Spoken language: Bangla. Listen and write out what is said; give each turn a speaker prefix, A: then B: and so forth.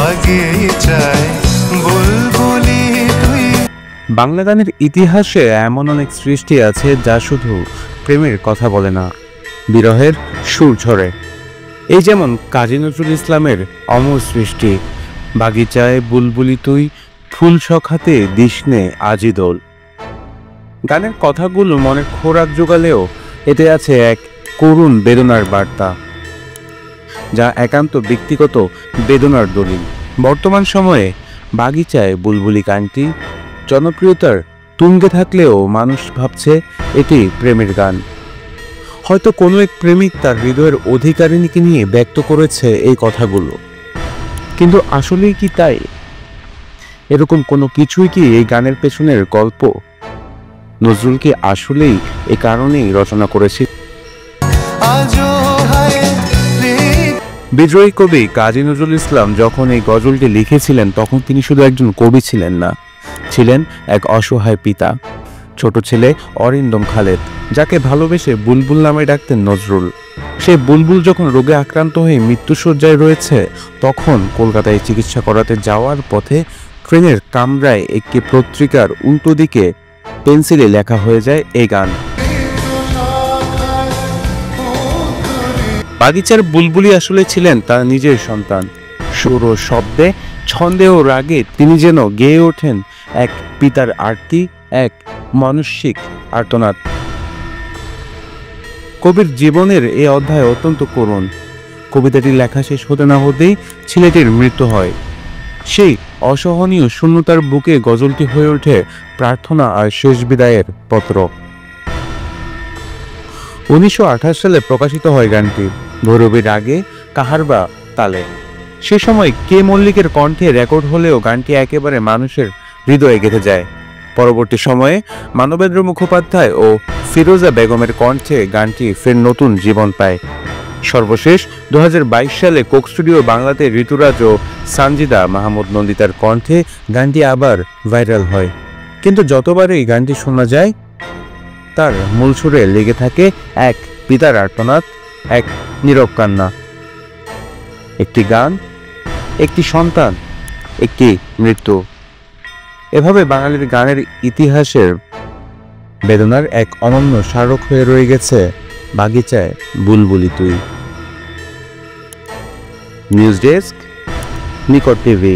A: বাগিচায় বুলবুলি তুই।
B: বাংলা গানের ইতিহাসে এমন অনেক সৃষ্টি আছে যা শুধু প্রেমের কথা বলে না, বিরহের সুর ঝরে। এই যেমন কাজী নজরুল ইসলামের অমর সৃষ্টি বাগিচায় বুলবুলি তুই, ফুল সখাতে দিসনে আজি দোল। গানের কথাগুলো মনের খোরাক জোগালেও এতে আছে এক করুণ বেদনার বার্তা, যা একান্ত ব্যক্তিগত বেদনার দলিল। বর্তমান সময়ে বাগিচায় বুলবুলি গানটি জনপ্রিয়তার তুঙ্গে থাকলেও মানুষ ভাবছে এটি প্রেমের গান। হয়তো কোনো এক প্রেমিক তার হৃদয়ের অধিকারিণীকে নিয়ে ব্যক্ত করেছে এই কথাগুলো, কিন্তু আসলেই কি তাই? এরকম কোনো কিছুই কি এই গানের পেছনের গল্প? নজরুল কি আসলেই এই কারণেই রচনা করেছে? বিদ্রোহী কবি কাজী নজরুল ইসলাম যখন এই গজলটি লিখেছিলেন তখন তিনি শুধু একজন কবি ছিলেন না, ছিলেন এক অসহায় পিতা। ছোট ছেলে অরিন্দম খালেদ, যাকে ভালোবেসে বুলবুল নামে ডাকতেন নজরুল। সে বুলবুল যখন রোগে আক্রান্ত হয়ে মৃত্যুশয্যায় রয়েছে, তখন কলকাতায় চিকিৎসা করাতে যাওয়ার পথে ট্রেনের কামরায় একটি পত্রিকার উল্টো দিকে পেন্সিলে লেখা হয়ে যায় এই গান। বাগিচার বুলবুলি আসলে ছিলেন তার নিজের সন্তান। সুর ও শব্দে, ছন্দে ও রাগে তিনি যেন গেয়ে ওঠেন এক পিতার আরতি, এক মানসিক আর্তনাদ। কবির জীবনের এই অধ্যায় অত্যন্ত করুণ। কবিতাটি লেখা শেষ হতে না হতেই ছেলেটির মৃত্যু হয়। সেই অসহনীয় শূন্যতার বুকে গজলটি হয়ে ওঠে প্রার্থনা আর শেষ বিদায়ের পত্র। 1928 সালে প্রকাশিত হয় গানটি ভৈরবীর রাগে, কাহারবা তালে। সে সময় কে মল্লিকের কণ্ঠে রেকর্ড হলেও গানটি একেবারে মানুষের হৃদয়ে গেঁথে যায়। পরবর্তী সময়ে মানবেন্দ্র মুখোপাধ্যায় ও ফিরোজা বেগমের কণ্ঠে গানটি ফের নতুন জীবন পায়। সর্বশেষ 2022 সালে কোক স্টুডিও বাংলাতে ঋতুরাজ ও সানজিদা মাহমুদ নন্দিতার কণ্ঠে গানটি আবার ভাইরাল হয়। কিন্তু যতবারই গানটি শোনা যায়, তার মূল সুরে লেগে থাকে এক পিতার আর্তনাদ, এক নীরব কান্না। একটি গান, একটি সন্তান, একটি মৃত্যু। এভাবে বাঙালির গানের ইতিহাসের বেদনার এক অনন্য স্মারক হয়ে রয়ে গেছে বাগিচায় বুলবুলি তুই। নিউজ ডেস্ক, নিকট টিভি।